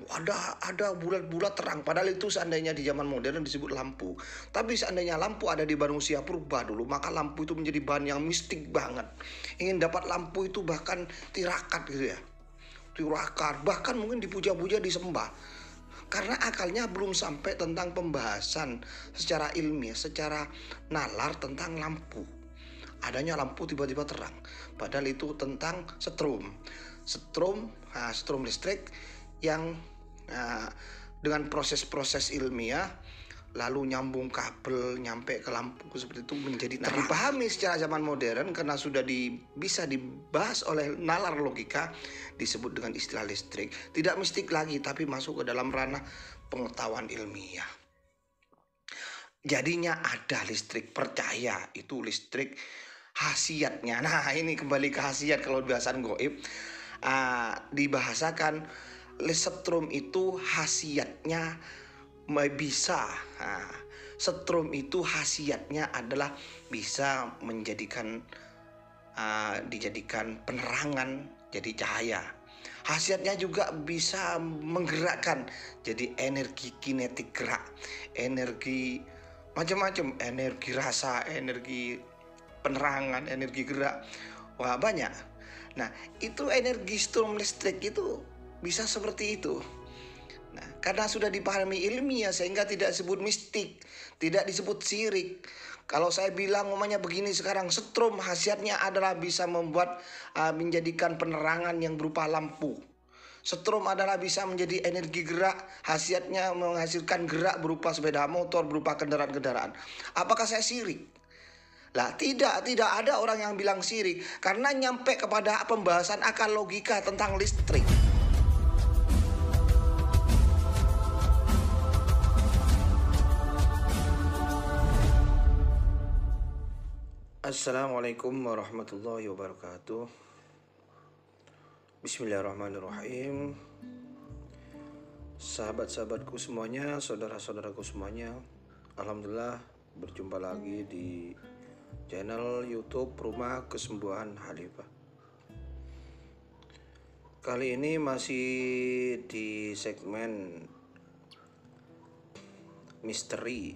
ada bulat-bulat terang, padahal itu seandainya di zaman modern disebut lampu. Tapi seandainya lampu ada di manusia purba dulu, maka lampu itu menjadi bahan yang mistik banget. Ingin dapat lampu itu bahkan tirakat gitu ya, tirakat, bahkan mungkin dipuja-puja, disembah. Karena akalnya belum sampai tentang pembahasan secara ilmiah, secara nalar tentang lampu. Adanya lampu tiba-tiba terang, padahal itu tentang setrum listrik yang dengan proses-proses ilmiah lalu nyambung kabel nyampe ke lampu seperti itu menjadi terang. Dipahami secara zaman modern karena sudah bisa dibahas oleh nalar logika, disebut dengan istilah listrik. Tidak mistik lagi, tapi masuk ke dalam ranah pengetahuan ilmiah. Jadinya ada listrik percaya, itu listrik khasiatnya. Nah, ini kembali ke khasiat kalau bahasan goib. Dibahasakan setrum itu khasiatnya bisa, setrum itu khasiatnya adalah bisa dijadikan penerangan, jadi cahaya. Khasiatnya juga bisa menggerakkan, jadi energi kinetik gerak, energi macam-macam, energi rasa, energi penerangan, energi gerak, wah banyak. Nah, itu energi strum listrik itu bisa seperti itu. Nah, karena sudah dipahami ilmiah sehingga tidak disebut mistik, tidak disebut syirik. Kalau saya bilang umumnya begini sekarang, setrum khasiatnya adalah bisa membuat menjadikan penerangan yang berupa lampu. Setrum adalah bisa menjadi energi gerak, khasiatnya menghasilkan gerak berupa sepeda motor, berupa kendaraan-kendaraan. Apakah saya syirik? Lah tidak ada orang yang bilang syirik karena nyampe kepada pembahasan akal logika tentang listrik. Assalamualaikum warahmatullahi wabarakatuh. Bismillahirrahmanirrahim. Sahabat-sahabatku semuanya, saudara-saudaraku semuanya, alhamdulillah berjumpa lagi di channel YouTube Rumah Kesembuhan Khalifah. Kali ini masih di segmen misteri.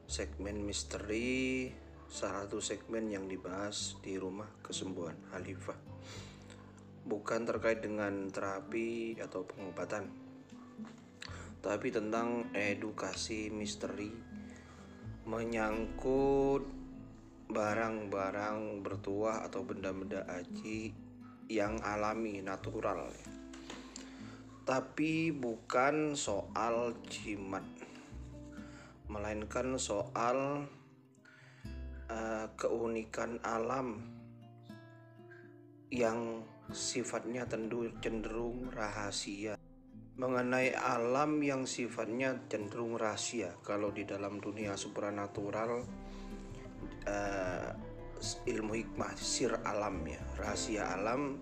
Segmen misteri, salah satu segmen yang dibahas di Rumah Kesembuhan Khalifah. Bukan terkait dengan terapi atau pengobatan, tapi tentang edukasi misteri menyangkut barang-barang bertuah atau benda-benda aji yang alami, natural. Tapi bukan soal jimat, melainkan soal keunikan alam yang sifatnya cenderung rahasia. Mengenai alam yang sifatnya cenderung rahasia, kalau di dalam dunia supranatural, ilmu hikmah, sir alam ya, rahasia alam,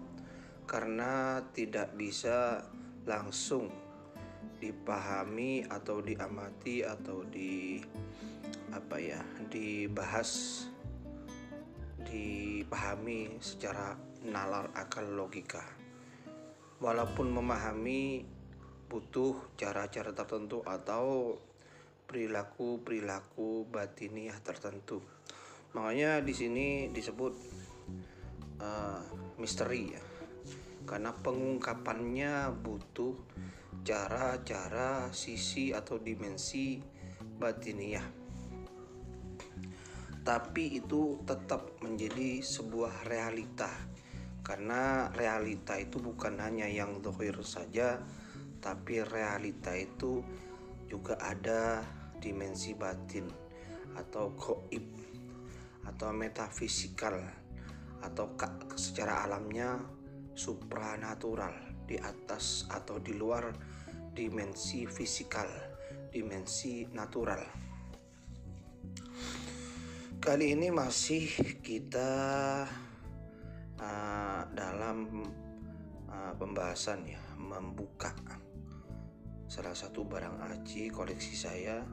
karena tidak bisa langsung dipahami atau diamati atau dipahami secara nalar akal logika. Walaupun memahami butuh cara-cara tertentu atau perilaku batiniah tertentu. Makanya di sini disebut misteri ya, karena pengungkapannya butuh cara-cara, sisi atau dimensi batiniah. Tapi itu tetap menjadi sebuah realita, karena realita itu bukan hanya yang zahir saja, tapi realita itu juga ada dimensi batin atau gaib atau metafisikal atau secara alamnya supranatural, di atas atau di luar dimensi fisikal, dimensi natural. Kali ini masih kita dalam pembahasan ya, membuka salah satu barang aji koleksi saya,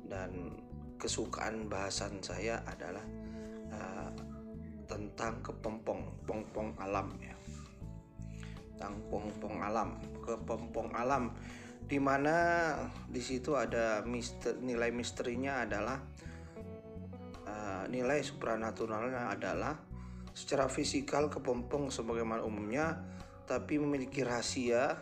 dan kesukaan bahasan saya adalah tentang kepompong alam ya. tentang pompong alam, kepompong alam, di mana di situ ada nilai misterinya adalah nilai supranaturalnya adalah secara fisikal kepompong sebagaimana umumnya, tapi memiliki rahasia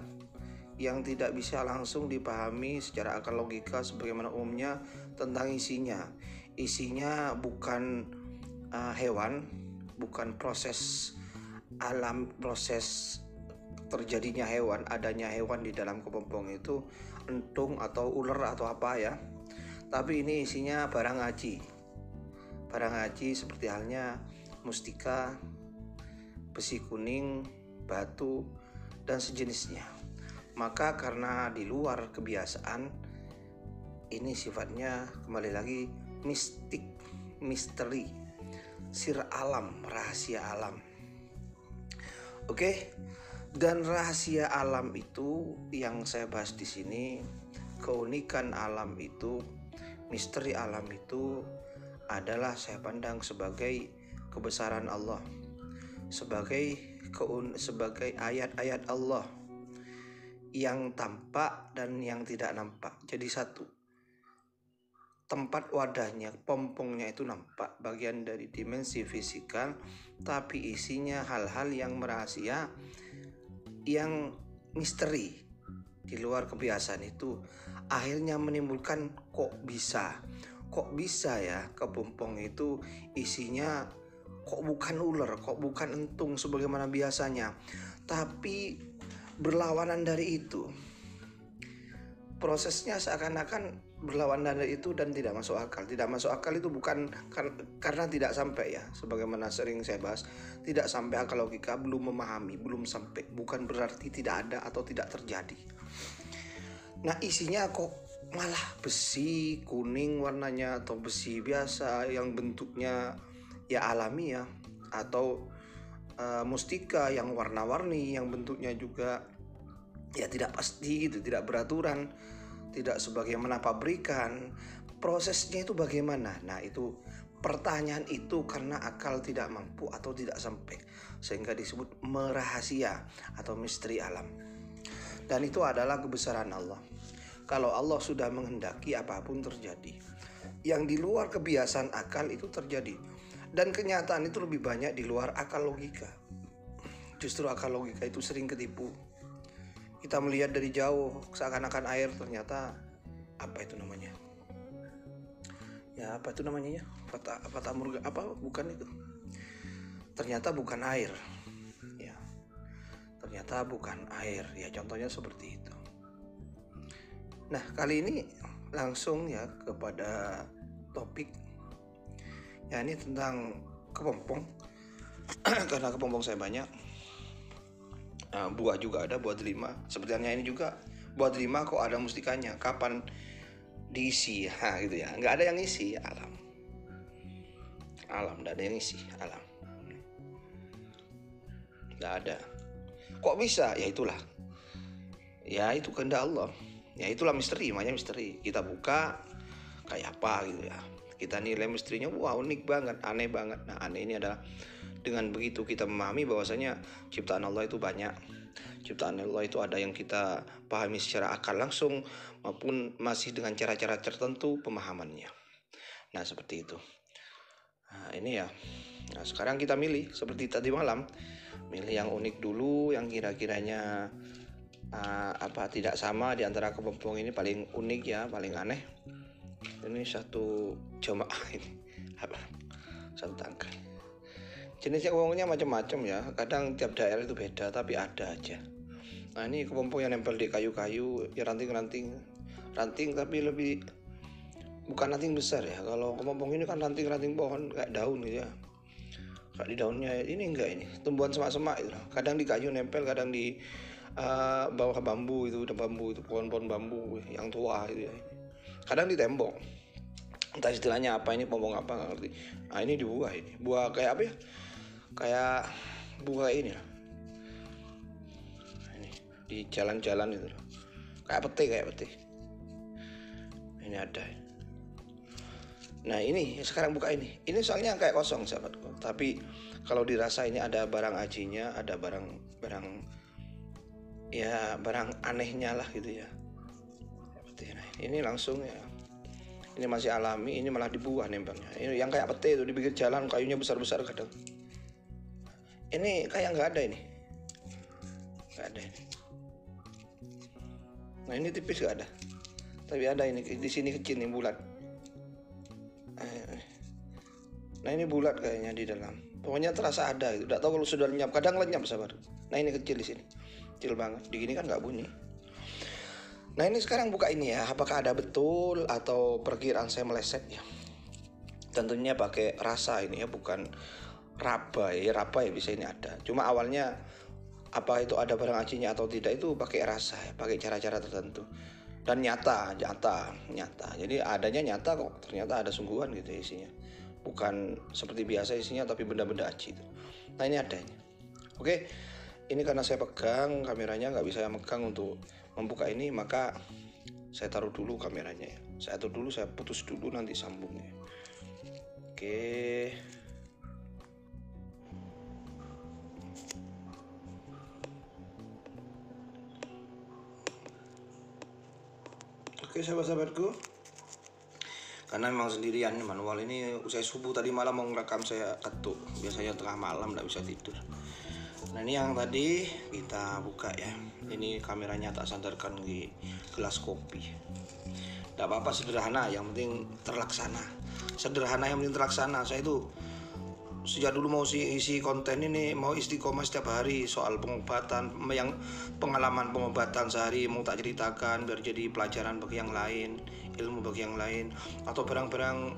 yang tidak bisa langsung dipahami secara akal logika sebagaimana umumnya tentang isinya. Isinya bukan hewan, bukan proses alam, proses terjadinya hewan, adanya hewan di dalam kepompong itu entung atau ular atau apa ya. Tapi ini isinya barang aji. Barang aji seperti halnya mustika, besi kuning, batu, dan sejenisnya. Maka karena di luar kebiasaan, ini sifatnya kembali lagi mistik, misteri, sir alam, rahasia alam. Oke, dan rahasia alam itu yang saya bahas di sini, keunikan alam itu, misteri alam itu adalah saya pandang sebagai kebesaran Allah, sebagai ayat-ayat Allah yang tampak dan yang tidak nampak jadi satu. Tempat wadahnya, pompongnya itu nampak bagian dari dimensi fisikal, tapi isinya hal-hal yang merahasia, yang misteri di luar kebiasaan itu akhirnya menimbulkan kok bisa ya kepompong itu isinya kok bukan ular, kok bukan entung sebagaimana biasanya, tapi berlawanan dari itu. Prosesnya seakan-akan berlawanan dari itu dan tidak masuk akal. Tidak masuk akal itu bukan karena tidak sampai ya, sebagaimana sering saya bahas, tidak sampai akal logika, belum memahami, belum sampai, bukan berarti tidak ada atau tidak terjadi. Nah isinya kok malah besi kuning warnanya, atau besi biasa yang bentuknya ya alami ya, atau mustika yang warna-warni yang bentuknya juga ya tidak pasti gitu, tidak beraturan, tidak sebagaimana pabrikan. Prosesnya itu bagaimana? Nah itu pertanyaan itu karena akal tidak mampu atau tidak sampai, sehingga disebut merahasia atau misteri alam. Dan itu adalah kebesaran Allah. Kalau Allah sudah menghendaki, apapun terjadi. Yang di luar kebiasaan akal itu terjadi. Dan kenyataan itu lebih banyak di luar akal logika. Justru akal logika itu sering ketipu. Kita melihat dari jauh seakan-akan air, ternyata apa itu namanya? Ya apa itu namanya ya? Fata Morgana apa? Bukan itu. Ternyata bukan air. Ya. Ternyata bukan air. Ya contohnya seperti itu. Nah kali ini langsung ya kepada topik. Ya ini tentang kepompong. Karena kepompong saya banyak. Buah juga ada, buah delima. Sepertinya ini juga buah delima kok ada mustikanya. Kapan diisi ya gitu ya. Nggak ada yang isi alam. Nggak ada yang isi alam. Nggak ada. Kok bisa? Ya itulah. Ya itu kehendak Allah. Ya itulah misteri, namanya misteri. Kita buka kayak apa gitu ya. Kita nilai misterinya, wah unik banget, aneh banget. Nah aneh ini adalah dengan begitu kita memahami bahwasanya ciptaan Allah itu banyak. Ciptaan Allah itu ada yang kita pahami secara akal langsung maupun masih dengan cara-cara tertentu pemahamannya. Nah seperti itu. Nah ini ya. Nah sekarang kita milih seperti tadi malam. Milih yang unik dulu, yang kira-kiranya tidak sama di antara kepompong ini, paling unik ya, paling aneh. Ini satu jemaah ini apa? Satu tangkai. Jenisnya kepompongnya macam-macam ya. Kadang tiap daerah itu beda, tapi ada aja. Nah ini kepompong yang nempel di kayu-kayu, ya ranting tapi lebih bukan ranting besar ya. Kalau kepompong ini kan ranting pohon kayak daun gitu ya. Kayak di daunnya ini enggak, ini tumbuhan semak-semak itu. Kadang di kayu nempel, kadang di bawah bambu itu, pohon-pohon bambu yang tua itu ya. Kadang di tembok. Entah istilahnya apa ini, pompong apa nggak ngerti. Nah ini di buah, ini buah kayak apa ya? Kayak buah ini lah. Ini di jalan-jalan itu loh. Kayak pete. Ini ada. Nah ini sekarang buka ini. Ini soalnya kayak kosong sahabatku. Tapi kalau dirasa ini ada barang ajinya, ada barang ya barang anehnya lah gitu ya. Nah, ini langsung ya, ini masih alami, ini malah dibuah nembaknya. Ini yang kayak pete itu di pinggir jalan, kayunya besar-besar kadang. Ini kayak nggak ada ini, nggak ada ini. Nah ini tipis nggak ada, tapi ada ini di sini kecil nih bulat. Nah ini bulat kayaknya di dalam. Pokoknya terasa ada gitu. Tidak tahu kalau sudah lenyap. Kadang lenyap sabar. Nah ini kecil di sini, kecil banget. Di gini kan nggak bunyi. Nah ini sekarang buka ini ya. Apakah ada betul atau perkiraan saya meleset ya? Tentunya pakai rasa ini ya, bukan rabai. Rabai bisa ini ada. Cuma awalnya apa itu ada barang acinya atau tidak itu pakai rasa ya, pakai cara-cara tertentu. Dan nyata. Jadi adanya nyata kok. Ternyata ada sungguhan gitu ya isinya. Bukan seperti biasa isinya tapi benda-benda aci itu. Nah ini ada ini. Oke, ini karena saya pegang kameranya, nggak bisa saya megang untuk membuka ini, maka saya taruh dulu kameranya ya. Saya atur dulu, saya putus dulu, nanti sambungnya. Oke. Oke sahabat-sahabatku, karena memang sendirian manual ini, usai subuh tadi malam mau ngerekam saya ketuk, biasanya tengah malam nggak bisa tidur. Nah ini yang tadi kita buka ya, ini kameranya tak sandarkan di gelas kopi. Tidak apa-apa, sederhana, yang penting terlaksana. Sederhana yang penting terlaksana. Saya itu sejak dulu mau isi konten ini, mau istiqomah setiap hari soal pengobatan, yang pengalaman pengobatan sehari mau tak ceritakan biar jadi pelajaran bagi yang lain, ilmu bagi yang lain, atau barang-barang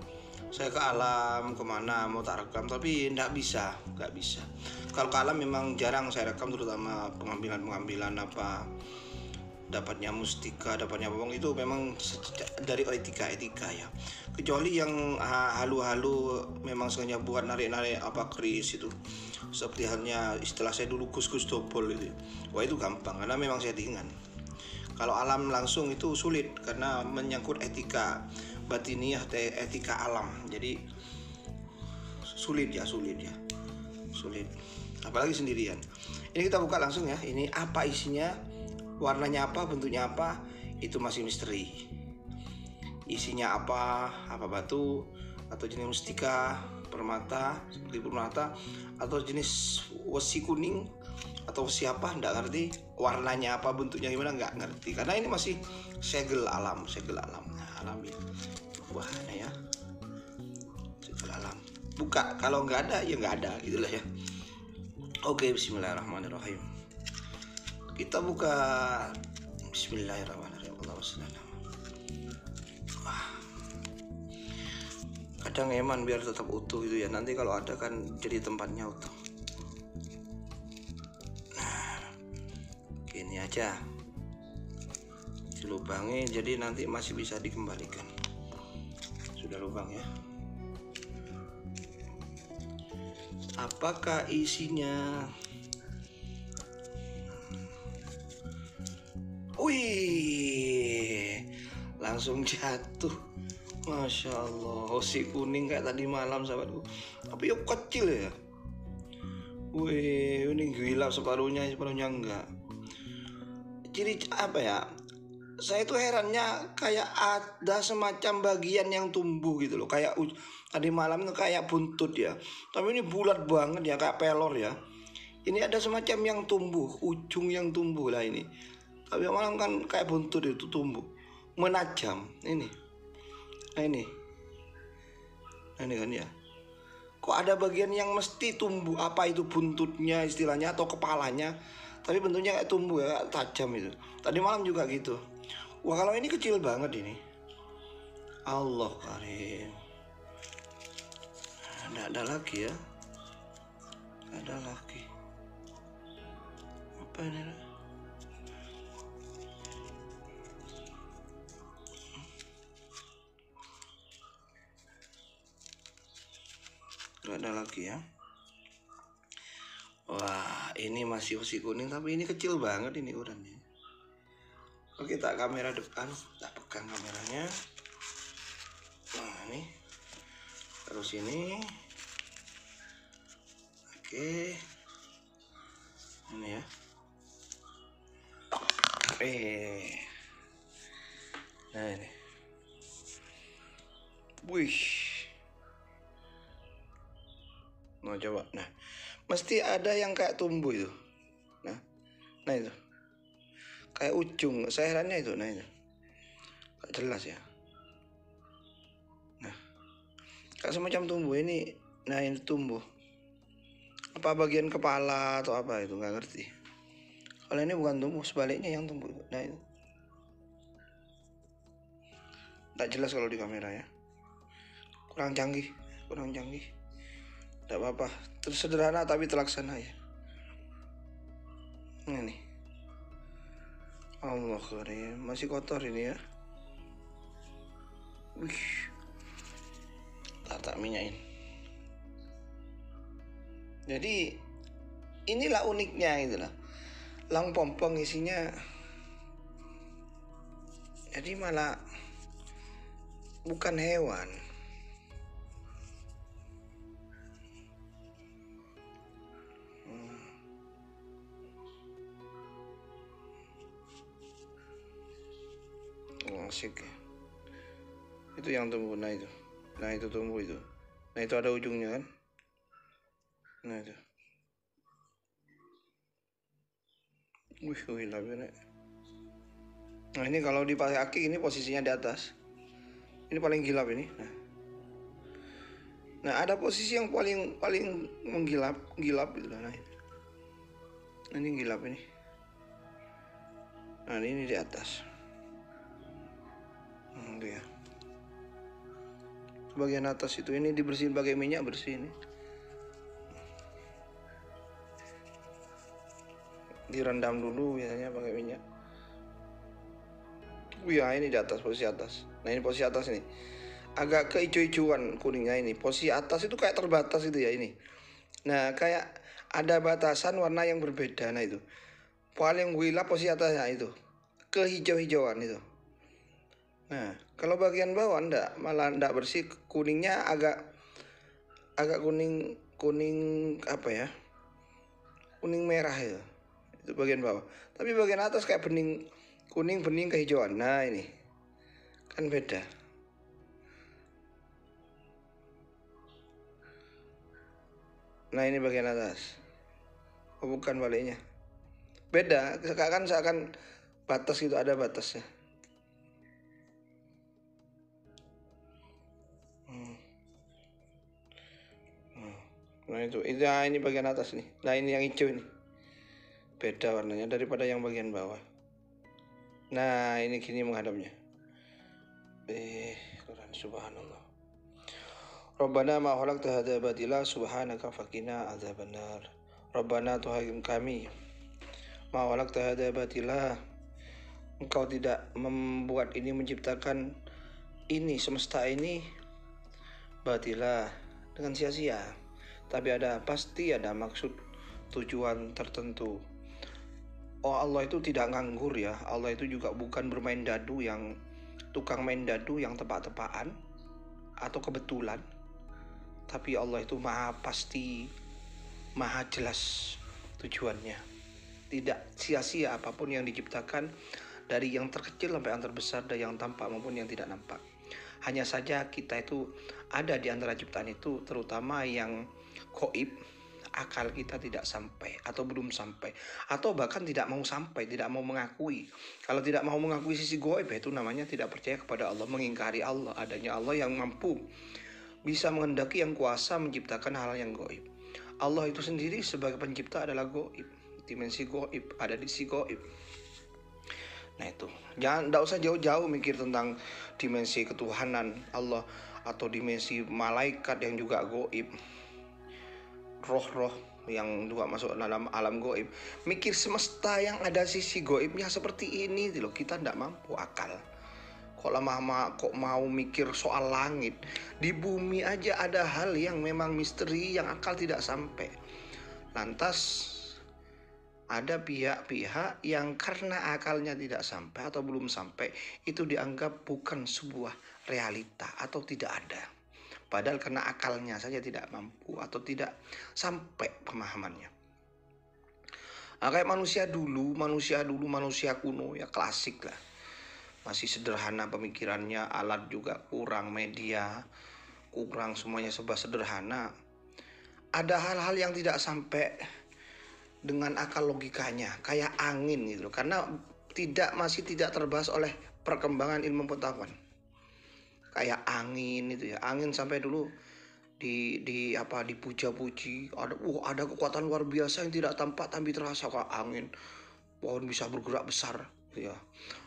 saya ke alam kemana mau tak rekam, tapi nggak bisa. Kalau ke alam memang jarang saya rekam, terutama pengambilan apa dapatnya mustika, dapatnya bawang, itu memang dari etika ya. Kecuali yang halu-halu memang sengaja buat narik-narik apa keris itu, seperti halnya istilah saya dulu gus-gus dobol itu. Wah itu gampang karena memang settingan. Kalau alam langsung itu sulit karena menyangkut etika batiniah, etika alam. Jadi sulit. Apalagi sendirian. Ini kita buka langsung ya. Ini apa isinya, warnanya apa, bentuknya apa, itu masih misteri. Isinya apa batu atau jenis mustika, permata, seperti permata, atau jenis wesi kuning atau siapa, enggak ngerti. Warnanya apa, bentuknya gimana, enggak ngerti. Karena ini masih segel alam. Nah, alami. Wah, ya. Segel alam. Buka, kalau enggak ada ya enggak ada, gitulah ya. Oke, bismillahirrahmanirrahim. Kita buka. Bismillahirrahmanirrahim. Kadang eman biar tetap utuh gitu ya. Nanti kalau ada kan jadi tempatnya utuh. Nah, gini aja. Dilubangin jadi nanti masih bisa dikembalikan. Sudah lubang ya. Apakah isinya? Wih, langsung jatuh. Masya Allah, hosi kuning kayak tadi malam sahabatku. Tapi yuk kecil ya. Wih, ini gila, separuhnya enggak. Ciri apa ya? Saya itu herannya kayak ada semacam bagian yang tumbuh gitu loh. Kayak tadi malam itu kayak buntut ya. Tapi ini bulat banget ya, kayak pelor ya. Ini ada semacam yang tumbuh, ujung yang tumbuh lah ini. Tapi malam kan kayak buntut itu tumbuh, menajam ini. Nah ini kan ya. Kok ada bagian yang mesti tumbuh, apa itu buntutnya istilahnya atau kepalanya, tapi bentuknya kayak tumbuh ya, kayak tajam itu. Tadi malam juga gitu. Wah kalau ini kecil banget ini. Allah karim. Nggak ada lagi ya. Nggak ada lagi. Apa ini? Nggak ada lagi ya. Wah ini masih hosi kuning, tapi ini kecil banget ini ukurannya. Oke, tak kamera depan, tak pegang kameranya. Nah ini terus ini. Oke, ini ya. Nah ini. Wih. Nah coba. Nah, mesti ada yang kayak tumbuh itu. Nah itu. Kayak ujung sairannya itu. Nah itu. Gak jelas ya. Nah, kayak semacam tumbuh ini. Nah ini tumbuh. Apa bagian kepala atau apa itu, nggak ngerti. Kalau ini bukan tumbuh, sebaliknya yang tumbuh. Nah itu. Nggak jelas kalau di kamera ya. Kurang canggih. Nggak apa-apa. Terus sederhana tapi terlaksana ya. Ini. Allah karim, masih kotor ini ya. Wih. Tak minyakin. Jadi inilah uniknya gitu lah. Lang pompong isinya. Jadi malah bukan hewan. Asik ya. Itu yang tumbuh. Nah itu. Nah itu tumbuh itu. Nah itu ada ujungnya kan. Nah itu. Wih lah. Nah ini kalau dipakai aki ini posisinya di atas. Ini paling gilap ini. Nah ada posisi yang paling menggilap gitu. Nah ini gilap ini. Nah ini di atas. Itu ya. Bagian atas itu ini dibersihin pakai minyak bersih ini. Direndam dulu biasanya pakai minyak. Ya ini di atas, posisi atas. Nah ini posisi atas nih. Agak keijo-ijoan kuningnya ini. Posisi atas itu kayak terbatas itu ya ini. Nah kayak ada batasan warna yang berbeda. Nah itu paling gila posisi atasnya itu. Kehijau-hijauan itu. Nah kalau bagian bawah malah enggak bersih. Kuningnya agak kuning apa ya? Kuning merah itu. Itu bagian bawah. Tapi bagian atas kayak kuning bening kehijauan. Nah ini kan beda. Nah ini bagian atas. Oh bukan baliknya. Beda. Seakan batas gitu, ada batasnya. Nah itu ini bagian atas nih. Nah ini yang hijau ini. Beda warnanya daripada yang bagian bawah. Nah ini gini menghadapnya. Quran subhanallah. Rabbana ma khalaqta hadza batila subhanaka faqina adzabannar. Rabbana Tuhan kami, ma khalaqta hadza batila. Engkau tidak membuat ini, menciptakan ini semesta ini batila dengan sia-sia. Tapi pasti ada maksud, tujuan tertentu. Oh Allah itu tidak nganggur ya. Allah itu juga bukan bermain dadu, yang tukang main dadu yang tebak-tebakan atau kebetulan. Tapi Allah itu maha pasti, maha jelas tujuannya. Tidak sia-sia apapun yang diciptakan, dari yang terkecil sampai yang terbesar, dari yang tampak maupun yang tidak nampak. Hanya saja kita itu ada di antara ciptaan itu, terutama yang gaib, akal kita tidak sampai atau belum sampai, atau bahkan tidak mau sampai, tidak mau mengakui. Kalau tidak mau mengakui sisi gaib, itu namanya tidak percaya kepada Allah, mengingkari Allah, adanya Allah yang mampu, bisa menghendaki, yang kuasa menciptakan hal yang gaib. Allah itu sendiri sebagai pencipta adalah gaib, dimensi gaib, ada di sisi gaib. Nah itu, tidak usah jauh-jauh mikir tentang dimensi ketuhanan Allah atau dimensi malaikat yang juga gaib, roh-roh yang juga masuk dalam alam gaib. Mikir semesta yang ada sisi gaibnya seperti ini loh, kita tidak mampu akal. Kok mau mikir soal langit, di bumi aja ada hal yang memang misteri yang akal tidak sampai. Lantas ada pihak-pihak yang karena akalnya tidak sampai atau belum sampai, itu dianggap bukan sebuah realita atau tidak ada. Padahal karena akalnya saja tidak mampu atau tidak sampai pemahamannya. Nah, kayak manusia kuno ya, klasik lah. Masih sederhana pemikirannya, alat juga kurang, media kurang, semuanya serba sederhana. Ada hal-hal yang tidak sampai dengan akal logikanya, kayak angin gitu, karena masih tidak terbahas oleh perkembangan ilmu pengetahuan. Kayak angin itu ya, angin sampai dulu dipuja-puji, ada kekuatan luar biasa yang tidak tampak tapi terasa, kok angin, pohon bisa bergerak besar gitu ya.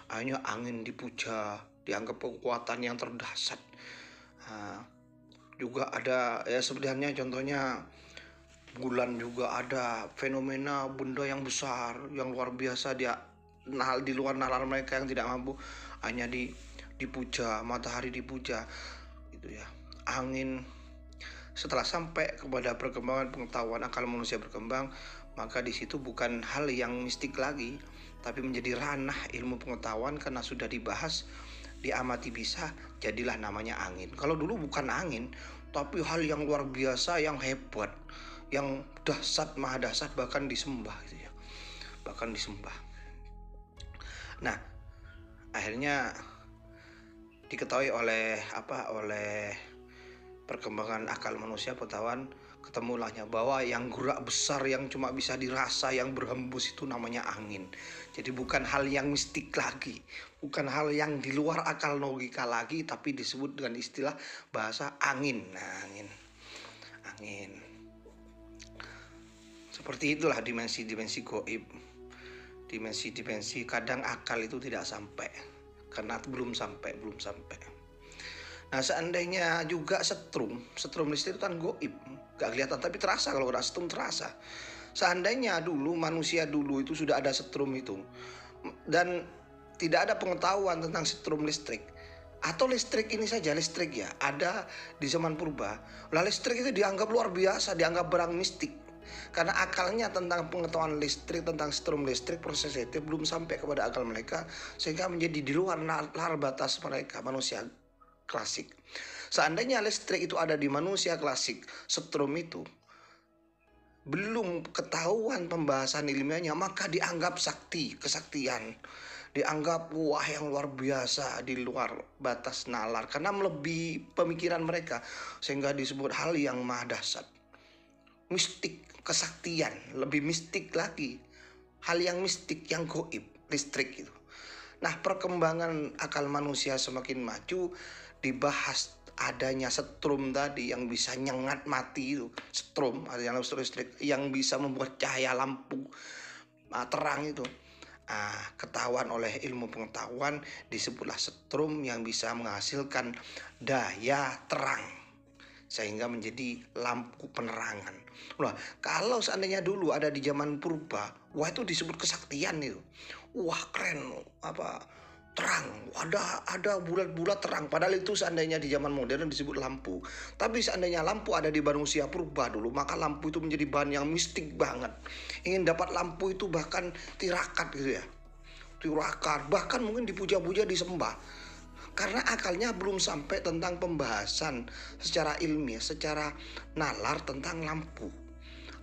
Akhirnya angin dipuja, dianggap kekuatan yang terdahsyat. Nah, juga ada ya sebenarnya contohnya bulan, juga ada fenomena benda yang besar yang luar biasa, dia di luar nalar mereka yang tidak mampu, hanya dipuja, matahari dipuja gitu ya. Angin, setelah sampai kepada perkembangan pengetahuan, akal manusia berkembang, maka di situ bukan hal yang mistik lagi, tapi menjadi ranah ilmu pengetahuan karena sudah dibahas, diamati bisa, jadilah namanya angin. Kalau dulu bukan angin, tapi hal yang luar biasa, yang hebat, yang dahsyat, maha dahsyat, bahkan disembah gitu ya. Bahkan disembah. Nah, akhirnya diketahui oleh perkembangan akal manusia, pengetahuan, ketemulahnya bahwa yang gerak besar yang cuma bisa dirasa, yang berhembus, itu namanya angin. Jadi bukan hal yang mistik lagi, bukan hal yang di luar akal logika lagi, tapi disebut dengan istilah bahasa angin. Nah, angin. Seperti itulah dimensi-dimensi gaib. Dimensi-dimensi kadang akal itu tidak sampai, karena belum sampai. Nah, seandainya juga setrum listrik itu kan gaib, gak kelihatan tapi terasa. Kalau udah setrum terasa. Seandainya dulu manusia dulu itu sudah ada setrum itu, dan tidak ada pengetahuan tentang setrum listrik, atau listrik ini saja, listrik ya ada di zaman purba, lah listrik itu dianggap luar biasa, dianggap barang mistik, karena akalnya tentang pengetahuan listrik, tentang setrum listrik, proses itu belum sampai kepada akal mereka, sehingga menjadi di luar nalar batas mereka, manusia klasik. Seandainya listrik itu ada di manusia klasik, setrum itu belum ketahuan pembahasan ilmiahnya, maka dianggap kesaktian, dianggap wah yang luar biasa, di luar batas nalar, karena melebihi pemikiran mereka, sehingga disebut hal yang maha dahsyat, mistik, kesaktian, lebih mistik lagi, hal yang mistik, yang gaib, listrik itu. Nah, perkembangan akal manusia semakin maju, dibahas adanya setrum tadi yang bisa nyengat mati itu, setrum, adanya listrik yang bisa membuat cahaya lampu terang itu. Ketahuan oleh ilmu pengetahuan, disebutlah setrum yang bisa menghasilkan daya terang, sehingga menjadi lampu penerangan. Nah, kalau seandainya dulu ada di zaman purba, wah itu disebut kesaktian itu. Wah keren, terang, ada bulat-bulat terang. Padahal itu seandainya di zaman modern disebut lampu. Tapi seandainya lampu ada di manusia purba dulu, maka lampu itu menjadi bahan yang mistik banget. Ingin dapat lampu itu bahkan tirakat gitu ya, tirakat, bahkan mungkin dipuja-puja, disembah, karena akalnya belum sampai tentang pembahasan secara ilmiah, secara nalar tentang lampu.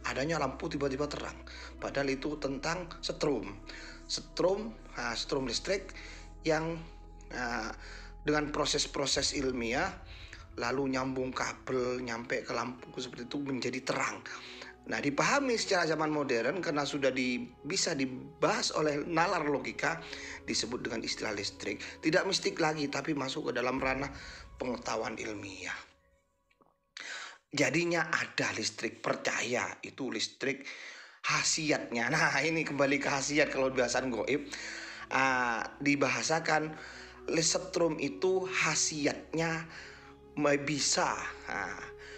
Adanya lampu tiba-tiba terang, padahal itu tentang setrum listrik yang dengan proses-proses ilmiah, lalu nyambung kabel nyampe ke lampu seperti itu, menjadi terang. Nah, dipahami secara zaman modern karena sudah bisa dibahas oleh nalar logika, disebut dengan istilah listrik. Tidak mistik lagi, tapi masuk ke dalam ranah pengetahuan ilmiah. Jadinya ada listrik percaya, itu listrik khasiatnya. Nah, ini kembali ke khasiat kalau bahasan gaib. Dibahasakan setrum itu khasiatnya bisa,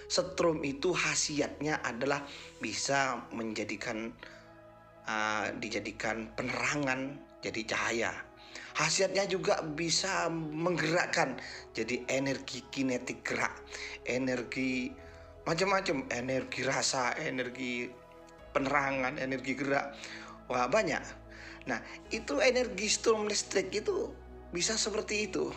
setrum itu khasiatnya adalah bisa dijadikan penerangan, jadi cahaya. Khasiatnya juga bisa menggerakkan, jadi energi kinetik gerak, energi macam-macam, energi rasa, energi penerangan, energi gerak, wah banyak. Nah, itu energi strom listrik itu bisa seperti itu.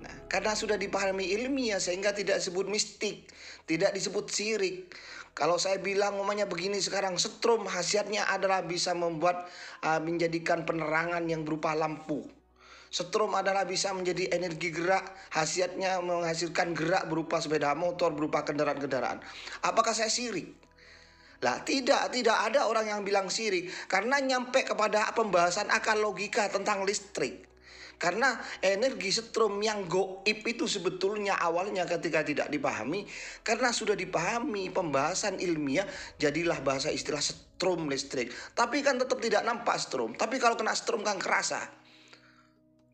Nah, karena sudah dipahami ilmiah, sehingga tidak disebut mistik, tidak disebut syirik, Kalau saya bilang umumnya begini sekarang, setrum khasiatnya adalah bisa membuat menjadikan penerangan yang berupa lampu. Setrum adalah bisa menjadi energi gerak, khasiatnya menghasilkan gerak berupa sepeda motor, berupa kendaraan-kendaraan. Apakah saya sirik? Lah tidak ada orang yang bilang sirik karena nyampe kepada pembahasan akal logika tentang listrik. Karena energi setrum yang goib itu sebetulnya awalnya ketika tidak dipahami, karena sudah dipahami pembahasan ilmiah, jadilah bahasa istilah setrum listrik. Tapi kan tetap tidak nampak setrum. Tapi kalau kena setrum kan kerasa.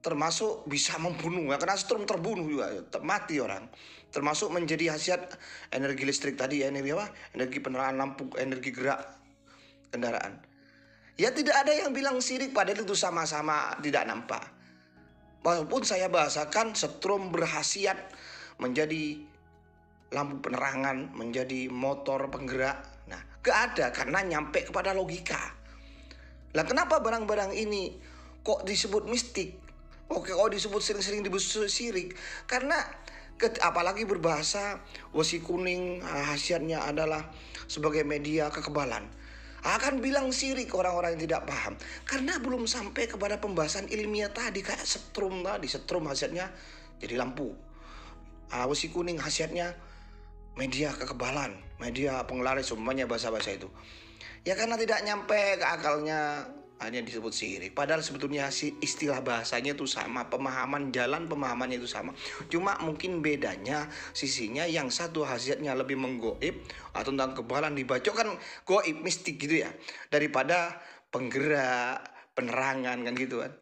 Termasuk bisa membunuh, ya, kena setrum terbunuh juga, mati orang. Termasuk menjadi khasiat energi listrik tadi, energi apa? Energi penerangan lampu, energi gerak kendaraan. Ya tidak ada yang bilang sirik padahal itu sama-sama tidak nampak. Walaupun saya bahasakan setrum berkhasiat menjadi lampu penerangan, menjadi motor penggerak. Nah, gak ada karena nyampe kepada logika. Lah kenapa barang-barang ini kok disebut mistik? Oke, kok disebut sering-sering disebut sirik? Karena apalagi berbahasa wesi kuning, khasiatnya adalah sebagai media kekebalan. Akan bilang sirik orang-orang yang tidak paham karena belum sampai kepada pembahasan ilmiah tadi, kayak setrum tadi. Setrum khasiatnya jadi lampu, wesi kuning khasiatnya media kekebalan, media penglaris, umpamanya bahasa-bahasa itu. Ya karena tidak nyampe ke akalnya, hanya disebut sirik. Padahal sebetulnya istilah bahasanya itu sama, pemahaman jalan pemahamannya itu sama. Cuma mungkin bedanya sisinya, yang satu khasiatnya lebih menggoib atau tentang kekebalan dibaca kan goib mistik gitu ya, daripada penggerak penerangan kan gitu kan.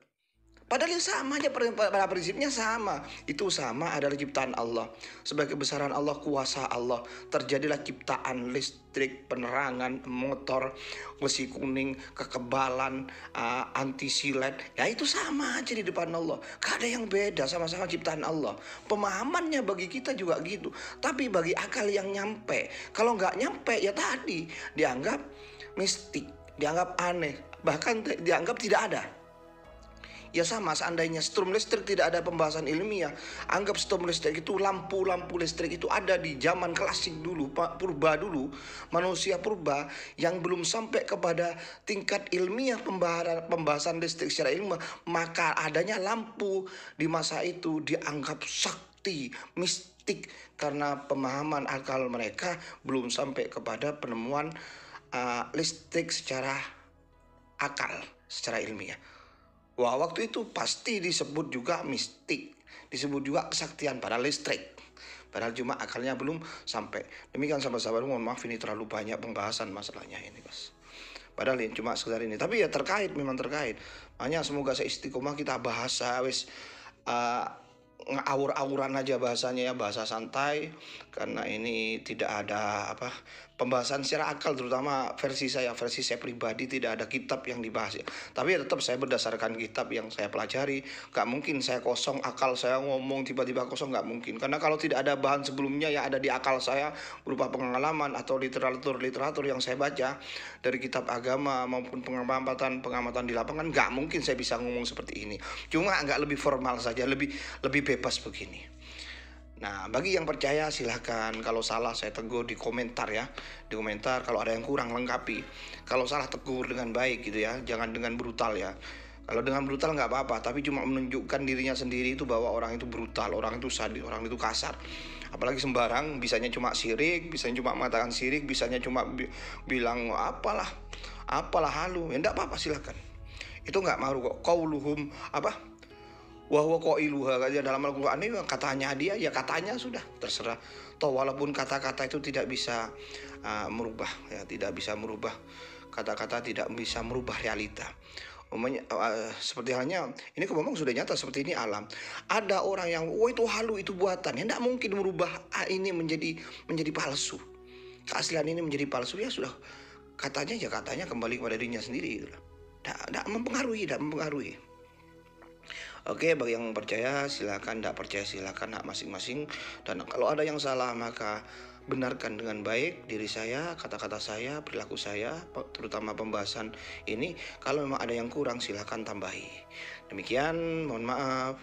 Padahal sama aja, pada prinsipnya sama. Itu sama adalah ciptaan Allah. Sebagai kebesaran Allah, kuasa Allah, terjadilah ciptaan listrik, penerangan, motor, besi kuning, kekebalan, anti silet. Ya itu sama aja di depan Allah. Gak ada yang beda, sama-sama ciptaan Allah. Pemahamannya bagi kita juga gitu. Tapi bagi akal yang nyampe, kalau nggak nyampe ya tadi dianggap mistik, dianggap aneh, bahkan dianggap tidak ada. Ya sama, seandainya setrum listrik tidak ada pembahasan ilmiah, anggap setrum listrik itu lampu listrik itu ada di zaman klasik dulu, purba dulu, manusia purba yang belum sampai kepada tingkat ilmiah pembahasan listrik secara ilmiah, maka adanya lampu di masa itu dianggap sakti, mistik, karena pemahaman akal mereka belum sampai kepada penemuan listrik secara akal, secara ilmiah. Wah, waktu itu pasti disebut juga mistik, disebut juga kesaktian pada listrik. Padahal cuma akalnya belum sampai. Demikian sahabat-sahabat, mohon maaf ini terlalu banyak pembahasan masalahnya ini, Mas. Padahal ini cuma sekedar ini, tapi ya terkait, memang terkait. Makanya semoga seistiqomah kita bahasa wis ngawur-awuran aja bahasanya ya, bahasa santai, karena ini tidak ada pembahasan secara akal, terutama versi saya pribadi tidak ada kitab yang dibahas ya. Tapi ya tetap saya berdasarkan kitab yang saya pelajari. Gak mungkin saya kosong akal saya ngomong tiba-tiba kosong, gak mungkin, karena kalau tidak ada bahan sebelumnya yang ada di akal saya berupa pengalaman atau literatur yang saya baca dari kitab agama maupun pengamatan di lapangan, gak mungkin saya bisa ngomong seperti ini. Cuma agak lebih formal saja, lebih bebas begini. Nah, bagi yang percaya silahkan, kalau salah saya tegur di komentar ya. Di komentar kalau ada yang kurang lengkapi. Kalau salah tegur dengan baik gitu ya, jangan dengan brutal ya. Kalau dengan brutal nggak apa-apa, tapi cuma menunjukkan dirinya sendiri itu bahwa orang itu brutal, orang itu sadis, orang itu kasar. Apalagi sembarang, bisanya cuma sirik, bisanya cuma mengatakan sirik, bisanya cuma bilang apalah halu. Ya enggak apa-apa, silahkan. Itu nggak maru kok. Qauluhum wahwa qailuha, dalam Al-Quran ini katanya dia, ya katanya sudah terserah. Toh walaupun kata-kata itu tidak bisa merubah ya, tidak bisa merubah kata-kata, tidak bisa merubah realita. Seperti halnya ini memang sudah nyata seperti ini alam. Ada orang yang itu halu, itu buatan, ya tidak mungkin merubah ini menjadi palsu. Keaslian ini menjadi palsu, ya sudah, katanya kembali kepada dirinya sendiri gitu. Tidak mempengaruhi. Oke, bagi yang percaya silakan, tidak percaya silakan, hak masing-masing. Dan kalau ada yang salah maka benarkan dengan baik diri saya, kata-kata saya, perilaku saya, terutama pembahasan ini. Kalau memang ada yang kurang silakan tambahi. Demikian, mohon maaf.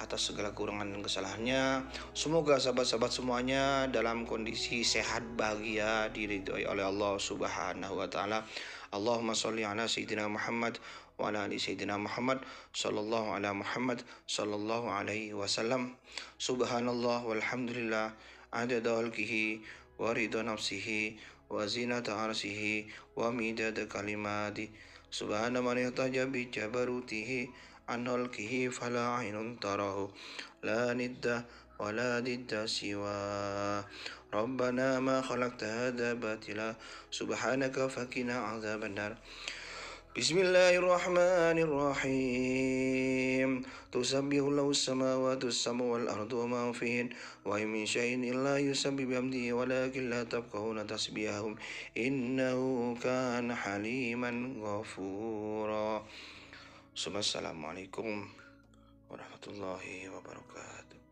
atas segala kurangan dan kesalahannya. Semoga sahabat-sahabat semuanya dalam kondisi sehat, bahagia, diridhoi oleh Allah Subhanahu wa taala. Allahumma sholli ala sayyidina Muhammad wa ala ali sayyidina Muhammad sallallahu ala Muhammad sallallahu alaihi wasallam. Subhanallah walhamdulillah adada khalqihi wa ridha nafsihi wa zinata arsyihi wa midada kalimati. Subhana man ihtaja bi jabarutihi an khalqihi fala ainun tarahu la nidda wa la didda siwa. Rabbana ma khalaqta hadha batila subhanaka fakina azaban nar. Bismillahirrahmanirrahim. Tusabbihu lahu as-samawati was-sab'u wal-ardu wa ma fihin wa in min syai'in illa yusabbihu bihamdihi walakin la tafqahuna tasbihahum innahu kana haliman ghafura. Assalamualaikum warahmatullahi wabarakatuh.